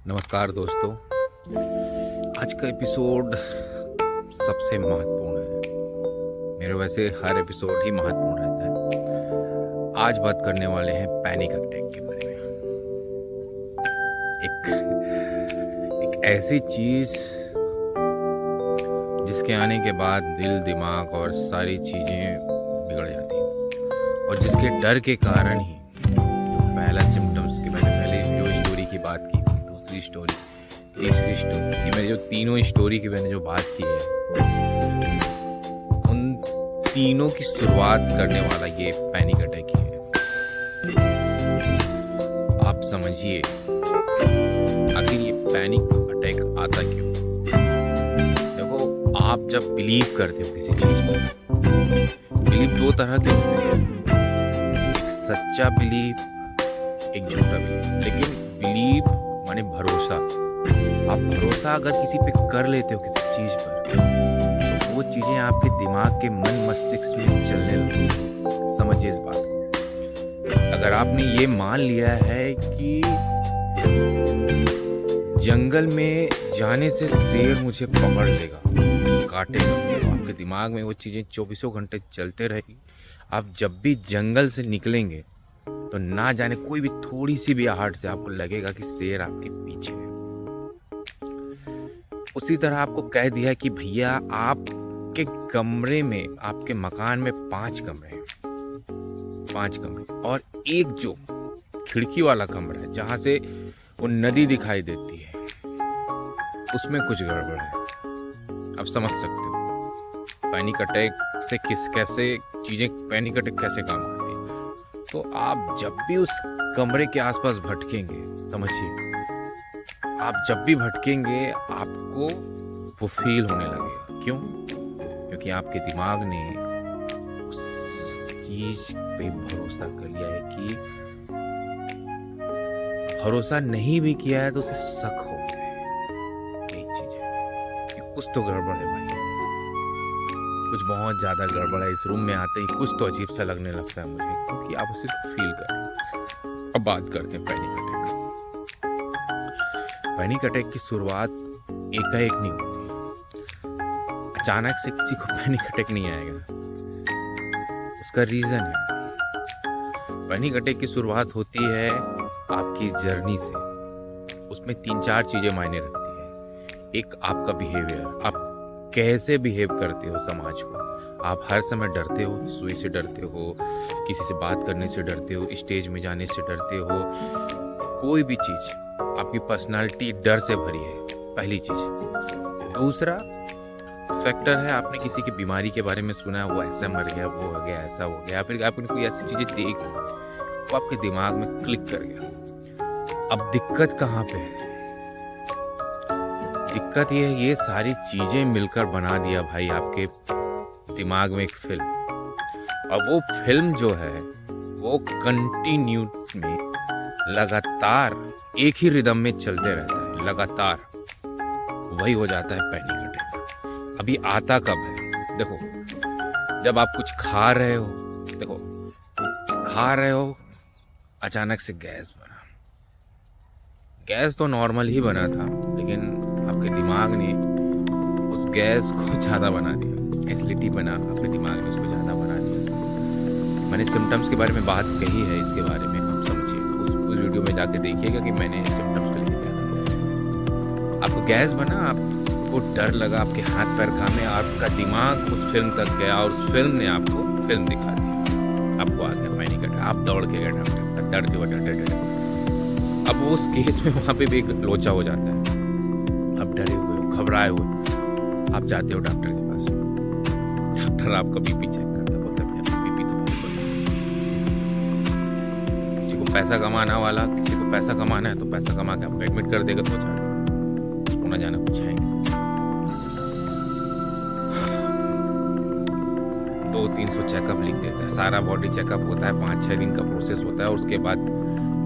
नमस्कार दोस्तों। आज का एपिसोड सबसे महत्वपूर्ण है। मेरे वैसे हर एपिसोड ही महत्वपूर्ण रहता है। आज बात करने वाले हैं पैनिक अटैक के बारे में। एक ऐसी चीज जिसके आने के बाद दिल, दिमाग और सारी चीजें बिगड़ जाती हैं, और जिसके डर के कारण ही पहला सिम्टम्स की मैंने पहले जो स्टोरी की बात की, दूसरी स्टोरी, तीसरी स्टोरी, ये मेरी जो तीनों स्टोरी की मैंने जो बात की है, उन तीनों की शुरुआत करने वाला ये पैनिक अटैक ही है। आप समझिए आखिर ये पैनिक अटैक आता क्यों। देखो, आप जब बिलीव करते हो किसी चीज में, बिलीव दो तरह के होते हैं, एक सच्चा बिलीव, एक झूठा बिलीव। लेकिन बिलीव माने भरोसा। आप भरोसा अगर किसी पे कर लेते हो, किसी चीज पर, तो वो चीजें आपके दिमाग के मन मस्तिष्क में चलने लगती। समझिए इस बात को। अगर आपने ये मान लिया है कि जंगल में जाने से शेर मुझे पकड़ लेगा, काटेगा, तो आपके दिमाग में वो चीजें 24 घंटे चलते रहेगी। आप जब भी जंगल से निकलेंगे तो ना जाने कोई भी थोड़ी सी भी आहट से आपको लगेगा कि शेर आपके पीछे है। उसी तरह आपको कह दिया कि भैया आपके कमरे में, आपके मकान में 5 कमरे हैं, 5 कमरे, और एक जो खिड़की वाला कमरा है जहां से वो नदी दिखाई देती है, उसमें कुछ गड़बड़ है। आप समझ सकते हो पैनिक अटैक से कैसे चीजें, पैनिक अटैक कैसे काम करती है। तो आप जब भी उस कमरे के आसपास भटकेंगे, समझिए, आप जब भी भटकेंगे आपको वो फील होने लगेगा। क्यों? क्योंकि आपके दिमाग ने उस चीज पे भरोसा कर लिया है कि, भरोसा नहीं भी किया है तो उसे शक हो गया है। यही चीज है कि कुछ तो गड़बड़ है भाई, कुछ बहुत ज्यादा गड़बड़ है। इस रूम में आते ही कुछ तो अजीब सा लगने लगता है मुझे, क्योंकि आप उसे फील कर रहे हैं। अब बात करते हैं पैनिक अटैक। पैनिक अटैक की शुरुआत एकाएक नहीं होती। अचानक से किसी को पैनिक अटैक नहीं आएगा, उसका रीजन है। पैनिक अटैक की शुरुआत होती है आपकी जर्नी से। उसमें 3-4 चीजें मायने रखती है। एक आपका बिहेवियर, आप कैसे बिहेव करते हो समाज को। आप हर समय डरते हो, सुई से डरते हो, किसी से बात करने से डरते हो, स्टेज में जाने से डरते हो, कोई भी चीज, आपकी पर्सनालिटी डर से भरी है, पहली चीज। दूसरा फैक्टर है, आपने किसी की बीमारी के बारे में सुना है, वो ऐसा मर गया, वो हो गया, ऐसा हो गया, फिर आपने कोई ऐसी चीजें देख ली, वो आपके दिमाग में क्लिक कर गया। अब दिक्कत कहाँ पे है? दिक्कत ये सारी चीजें मिलकर बना दिया भाई आपके दिमाग में एक फिल्म। और वो फिल्म जो है वो कंटिन्यू में लगातार एक ही रिदम में चलते रहता है, लगातार। वही हो जाता है पैनिक अटैक। अभी आता कब है? देखो, जब आप कुछ खा रहे हो, देखो, खा रहे हो, अचानक से गैस बना। गैस तो नॉर्मल ही बना था, लेकिन आपके दिमाग ने उस गैस को ज़्यादा बना दिया, एसिडिटी बना, आपके दिमाग ने उसको ज़्यादा बना दिया। मैंने सिम्टम्स के बारे में बात कही है, इसके बारे में आप समझिए, उस वीडियो में जाके देखिएगा कि मैंने सिम्टम्स के लिए क्या था। आपको गैस बना, आपको डर लगा, आपके हाथ पैर कांपे, आपका दिमाग उस फिल्म तक गया और उस फिल्म ने आपको फिल्म दिखा दी। आपको आ गया पैनिक अटैक, आप दौड़ के गए डॉक्टर, डरते हुए डरते। अब वो उस केस में वहाँ पे भी एक लोचा हो जाता है। आप डरे हुए हो, घबराए हुए, आप जाते हो डॉक्टर के पास। डॉक्टर आपका बीपी चेक करता है, बोलता है बीपी तो बहुत बढ़ गया। किसी को पैसा कमाना वाला, किसी को पैसा कमाना है तो पैसा कमा के आपको एडमिट कर देगा, 2-4 होना जाना कुछ है। 200-300 चेकअप लिख देता है, सारा बॉडी चेकअप होता है, 5-6 दिन का प्रोसेस होता है, और उसके बाद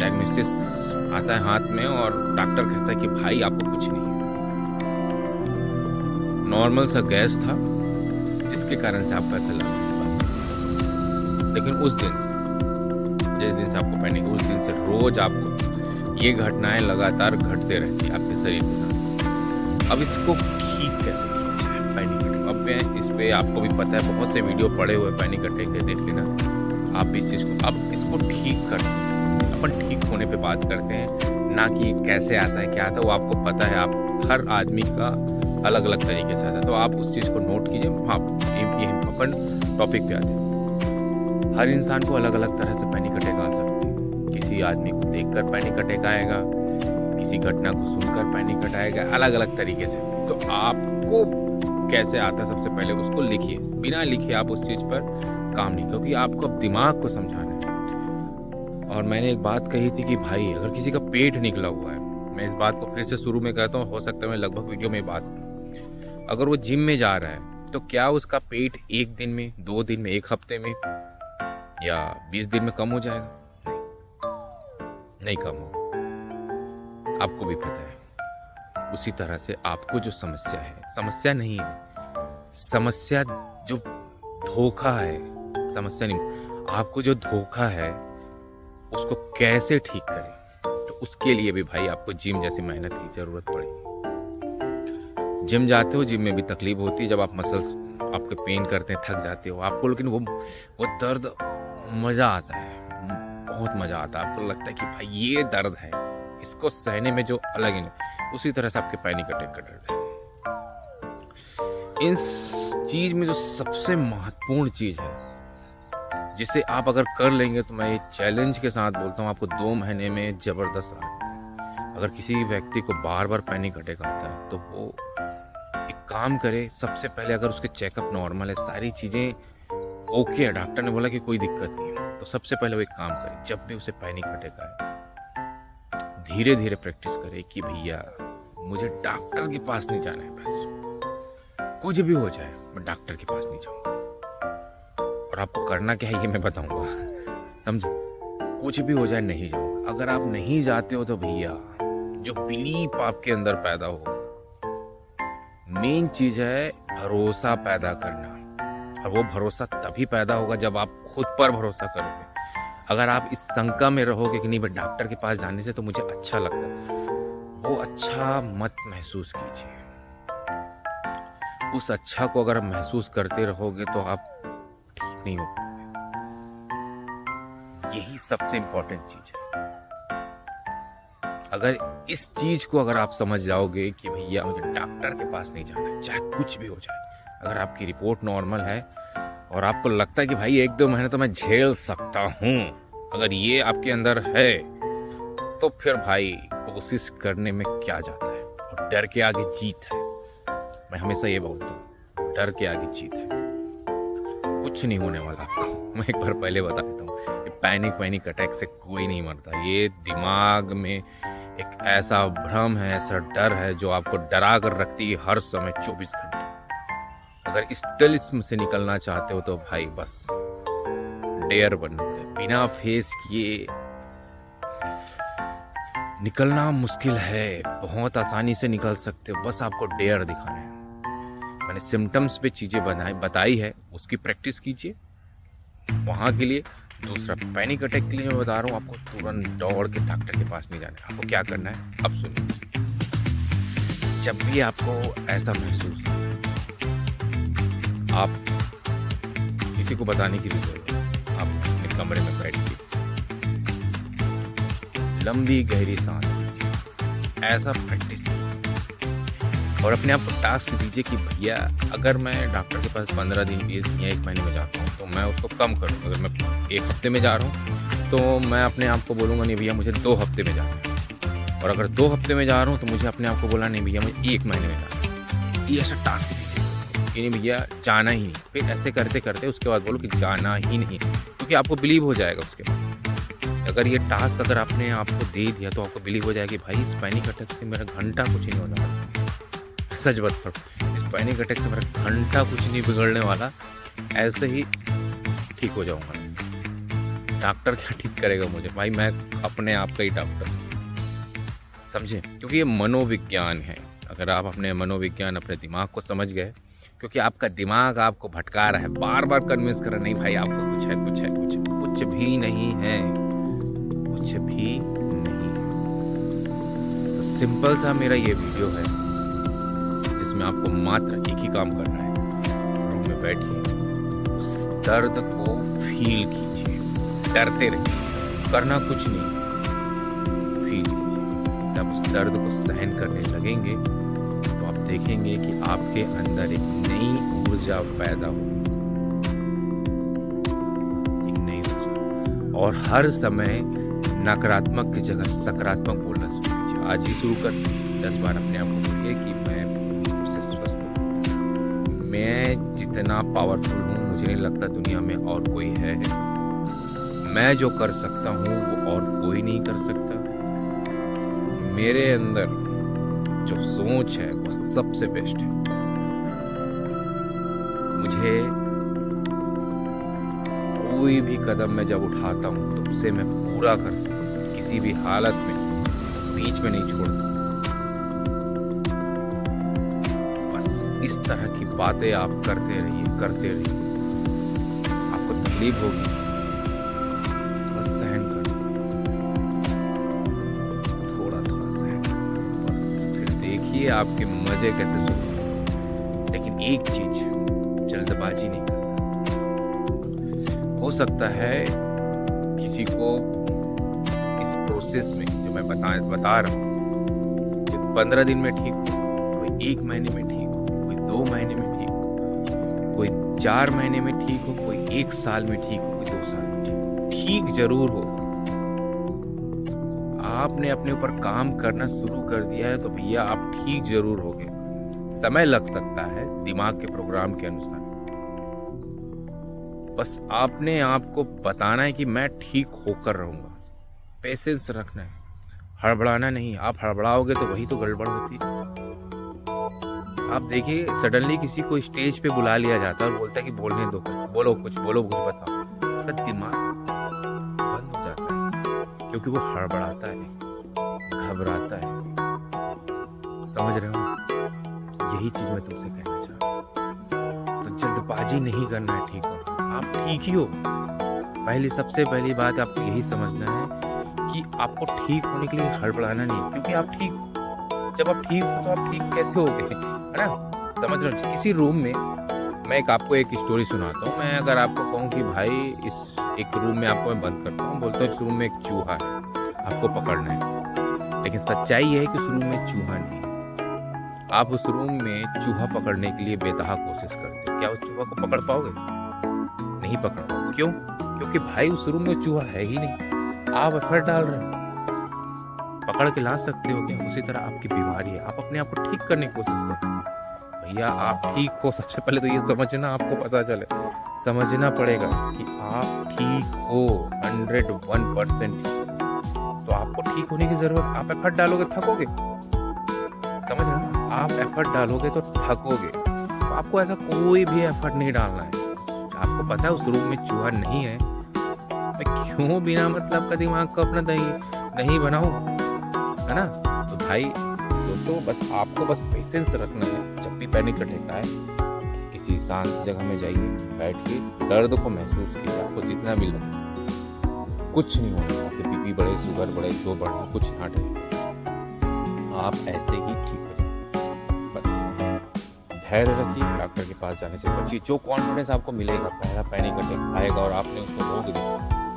डायग्नोसिस आता है हाथ में, और डॉक्टर कहता है कि भाई आपको कुछ नहीं है, नॉर्मल सा गैस था जिसके कारण से आपको ऐसा लगा। लेकिन उस दिन से, जिस दिन से आपको पैनिक, उस दिन से रोज आपको ये घटनाएं लगातार घटते रहती है आपके शरीर के साथ। अब इसको ठीक कैसे किया जाए पैनिक अटैक? अब मैं इस पे आपको भी पता है, बहुत से वीडियो पड़े हुए पैनिक अटैक के, देख लेना आप इस चीज़ को। अब इसको ठीक कर, अपन ठीक होने पे बात करते हैं, ना कि कैसे आता है क्या आता है, वो आपको पता है। आप हर आदमी का अलग अलग तरीके से आता है, तो आप उस चीज़ को नोट कीजिए। हाँ, ये अपन टॉपिक पे आते हैं। हर इंसान को अलग अलग तरह से पैनिक अटैक आ सकते हैं। किसी आदमी को देखकर पैनिक अटैक आएगा, किसी घटना को सुनकर पैनिक अटैक आएगा, अलग अलग तरीके से। तो आपको कैसे आता है, सबसे पहले उसको लिखिए। बिना लिखे आप उस चीज़ पर काम नहीं, क्योंकि आपको अब दिमाग को समझाना है। और मैंने एक बात कही थी कि भाई अगर किसी का पेट निकला हुआ है, मैं इस बात को फिर से शुरू में कहता हूँ, हो सकता है मैं लगभग वीडियो में बात, अगर वो जिम में जा रहा है तो क्या उसका पेट 1 दिन में, 2 दिन में, 1 हफ्ते में या 20 दिन में कम हो जाएगा? नहीं कम हो, आपको भी पता है। उसी तरह से आपको जो समस्या है, समस्या नहीं है, समस्या जो धोखा है, समस्या नहीं, आपको जो धोखा है उसको कैसे ठीक करें, तो उसके लिए भी भाई आपको जिम जैसी मेहनत की जरूरत पड़ेगी। जिम जाते हो, जिम में भी तकलीफ होती है, जब आप मसल्स आपके पेन करते हैं, थक जाते हो आपको, लेकिन वो दर्द मज़ा आता है, बहुत मज़ा आता है। आपको लगता है कि भाई ये दर्द है, इसको सहने में जो अलग ही, उसी तरह से आपके पैनिक अटैक का दर्द है। इस चीज़ में जो सबसे महत्वपूर्ण चीज़ है, जिसे आप अगर कर लेंगे, तो मैं ये चैलेंज के साथ बोलता हूँ, आपको 2 महीने में ज़बरदस्त आ। अगर किसी व्यक्ति को बार बार पैनिक अटैक आता है, तो वो एक काम करे। सबसे पहले अगर उसके चेकअप नॉर्मल है, सारी चीज़ें ओके है, डॉक्टर ने बोला कि कोई दिक्कत नहीं है, तो सबसे पहले वो एक काम करे, जब भी उसे पैनिक अटैक आए, धीरे धीरे प्रैक्टिस करे कि भैया मुझे डॉक्टर के पास नहीं जाना है, बस कुछ भी हो जाए मैं डॉक्टर के पास नहीं जाऊंगा। और आपको करना क्या है ये मैं बताऊंगा, समझे? कुछ भी हो जाए नहीं जाऊंगा। अगर आप नहीं जाते हो तो भैया जो बिलीफ आपके अंदर पैदा हो, मेन चीज है भरोसा पैदा करना। और वो भरोसा तभी पैदा होगा जब आप खुद पर भरोसा करोगे। अगर आप इस शंका में रहोगे कि नहीं भाई डॉक्टर के पास जाने से तो मुझे अच्छा लगता है, वो अच्छा मत महसूस कीजिए। उस अच्छा को अगर आप महसूस करते रहोगे तो आप ठीक नहीं हो पाओगे। यही सबसे इंपॉर्टेंट चीज है। अगर इस चीज को अगर आप समझ जाओगे कि भैया मुझे डॉक्टर के पास नहीं जाना है, चाहे कुछ भी हो जाए, अगर आपकी रिपोर्ट नॉर्मल है और आपको लगता है कि भाई 1-2 महीने तो मैं झेल सकता हूँ, अगर ये आपके अंदर है तो फिर भाई कोशिश करने में क्या जाता है। और डर के आगे जीत है, मैं हमेशा ये बोलता हूँ, डर के आगे जीत है। कुछ नहीं होने वाला आपको। मैं एक बार पहले बता देता हूँ, पैनिक अटैक से कोई नहीं मरता। ये दिमाग में एक ऐसा भ्रम है, ऐसा डर है जो आपको डरा कर रखती है हर समय 24 घंटे। अगर इस तिलिस्म से निकलना चाहते हो तो भाई बस डेयर बनना है। बिना फेस किए निकलना मुश्किल है, बहुत आसानी से निकल सकते हो, बस आपको डेयर दिखाना है। मैंने सिम्टम्स पे चीज़ें बताई है, उसकी प्रैक्टिस कीजिए वहाँ के लिए। दूसरा, पैनिक अटैक के लिए मैं बता रहा हूँ, आपको तुरंत दौड़ के डॉक्टर के पास नहीं जाना है। आपको क्या करना है अब सुनिए। जब भी आपको ऐसा महसूस हो, आप किसी को बताने की भी जरूरत है, आप अपने कमरे में बैठ के लंबी गहरी सांस लीजिए, ऐसा प्रैक्टिस कीजिए और अपने आप को टास्क दीजिए कि भैया अगर मैं डॉक्टर के पास 15 दिन 20 दिन या 1 महीने में जाता हूँ तो मैं उसको कम करूँ। अगर मैं 1 हफ्ते में जा रहा हूँ तो मैं अपने आप को बोलूँगा नहीं भैया मुझे 2 हफ्ते में जाना है। और अगर 2 हफ्ते में जा रहा हूँ तो मुझे अपने आप को बोला नहीं भैया मुझे 1 महीने में जाना है। ये ऐसा टास्क दीजिए कि नहीं भैया जाना ही नहीं। फिर ऐसे करते करते उसके बाद बोलो कि जाना ही नहीं, क्योंकि आपको बिलीव हो जाएगा उसके बाद। अगर ये टास्क अगर आपने आपको दे दिया तो आपको बिलीव हो जाएगी भाई इस पैनिक अटैक से मेरा घंटा कुछ नहीं होने वाला। सच बात पर इस पैनिक अटैक से मेरा घंटा कुछ नहीं बिगड़ने वाला, ऐसे ही ठीक हो जाऊंगा। डॉक्टर क्या ठीक करेगा मुझे भाई, मैं अपने आप का ही डॉक्टर, समझे? क्योंकि ये मनोविज्ञान है। अगर आप अपने मनोविज्ञान अपने दिमाग को समझ गए, क्योंकि आपका दिमाग आपको भटका रहा है, बार बार कन्विंस कर रहा है नहीं भाई आपको कुछ है, कुछ भी नहीं है, कुछ भी नहीं। सिंपल सा मेरा ये वीडियो है जिसमें आपको मात्र एक ही काम करना है। रूम में बैठिए, उस दर्द को फील कीजिए, डरते रहिए, करना कुछ नहीं, फील कीजिए। जब उस दर्द को सहन करने लगेंगे तो आप देखेंगे कि आपके अंदर एक नई ऊर्जा पैदा होगी, एक नई ऊर्जा। और हर समय नकारात्मक की जगह सकारात्मक बोलना शुरू कीजिए। आज ही शुरू कर 10 बार अपने आप को बोलिए कि मैं सबसे स्वस्थ हूँ, मैं जितना पावरफुल हूँ मुझे नहीं लगता दुनिया में और कोई है। मैं जो कर सकता हूँ वो और कोई नहीं कर सकता। मेरे अंदर जो सोच है वो सबसे बेस्ट है। मुझे कोई भी कदम मैं जब उठाता हूँ तो उसे मैं पूरा करता हूँ, किसी भी हालत में बीच में नहीं छोड़ता। बस इस तरह की बातें आप करते रहिए, करते रहिए। आपको तकलीफ होगी, बस सहन करो, थोड़ा थोड़ा सहन करो, बस फिर देखिए आपके मजे कैसे शुरू। लेकिन एक चीज, जल्दबाजी नहीं करना। हो सकता है किसी को इस प्रोसेस में जो मैं बता रहा हूँ कि 15 दिन में ठीक हो, कोई 1 महीने में ठीक हो, कोई 2 महीने में ठीक हो, कोई 4 महीने में ठीक हो, कोई 1 साल में ठीक हो, कोई 2 साल में ठीक हो। ठीक जरूर हो। आपने अपने ऊपर काम करना शुरू कर दिया है तो भैया आप ठीक जरूर होगे। समय लग सकता है दिमाग के प्रोग्राम के अनुसार। बस आपने आपको बताना है कि मैं ठीक होकर रहूंगा। पेशेंस रखना है, हड़बड़ाना नहीं। आप हड़बड़ाओगे तो वही तो गड़बड़ होती है। आप देखिए सडनली किसी को स्टेज पे बुला लिया जाता है और बोलता है कि बोलने दो, बोलो कुछ बताओ। उसका दिमाग बंद हो जाता है क्योंकि वो हड़बड़ाता है, घबराता है। समझ रहे हो? यही चीज मैं तुमसे कहना चाहता हूँ। तो जल्दबाजी नहीं करना है ठीक हो। आप ठीक ही हो। सबसे पहली बात आपको यही समझना है कि आपको ठीक होने के लिए हड़बड़ाना नहीं, क्योंकि आप ठीक हो। जब आप ठीक हो तो आप ठीक कैसे होगे, है ना? समझ रहे हो? किसी रूम में मैं आपको एक स्टोरी सुनाता हूँ। मैं अगर आपको कहूँ कि भाई इस एक रूम में आपको मैं बंद करता हूँ, बोलता हूँ इस रूम में एक चूहा है, आपको पकड़ना है। लेकिन सच्चाई ये है कि उस रूम में चूहा नहीं। आप उस रूम में चूहा पकड़ने के लिए बेतहा कोशिश करते हो। क्या उस चूहा को पकड़ पाओगे? नहीं पकड़ पाओगे। क्यों? क्योंकि भाई उस रूम में चूहा है ही नहीं। आप एफर्ट डाल रहे हो, पकड़ के ला सकते हो क्या? उसी तरह आपकी बीमारी है, आप अपने आप को ठीक करने की कोशिश करो। भैया आप ठीक हो, सबसे पहले तो ये समझना, आपको पता चले, समझना पड़ेगा कि आप ठीक हो, 101%। तो आपको ठीक होने की जरूरत, आप एफर्ट डालोगे थकोगे। समझ रहे हो? आप एफर्ट डालोगे तो थकोगे। तो आपको ऐसा कोई भी एफर्ट नहीं डालना है। आपको पता है उस रूम में चूहा नहीं है, मैं क्यों बिना मतलब का दिमाग को अपना नहीं बनाऊं, है ना? तो भाई दोस्तों, बस आपको बस पेशेंस रखना है। जब भी पैनिक अटैक आए, किसी शांत जगह में जाइए, बैठिए, दर्द को महसूस कीजिए। आपको जितना भी लगे कुछ नहीं होगा। आपके बीपी बढ़े, शुगर बढ़े, जो बढ़ा, कुछ ना डरे। आप ऐसे ही ठीक हो। बस धैर्य रखिए, डॉक्टर के पास जाने से बचिए। जो कॉन्फिडेंस आपको मिलेगा, पहला पैनिक अटैक आएगा और आपने उसको रोक दिया,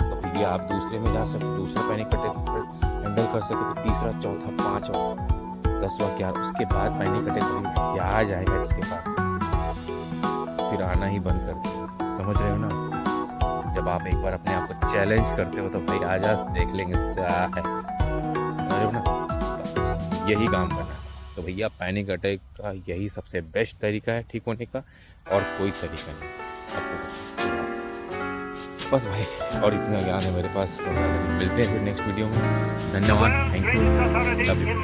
तो भैया आप दूसरे में जा सकते, दूसरा पैनिक अटैक हैंडल कर सकते, तीसरा, चौथा, 5वां, 10वां, 11वां। उसके बाद पैनिक अटैक क्या आ जाएगा, इसके बाद फिर आना ही बंद कर देगा। समझ रहे हो ना? जब आप एक बार अपने आप को चैलेंज करते हो तो भाई आजा देख लेंगे क्या है। समझ रहे हो ना? बस यही काम करना है। तो भैया पैनिक अटैक का यही सबसे बेस्ट तरीका है ठीक होने का, और कोई तरीका नहीं। आपको कुछ बस भाई, और इतना ज्ञान है मेरे पास। मिलते हैं फिर नेक्स्ट वीडियो में। धन्यवाद, थैंक यू, लव यू।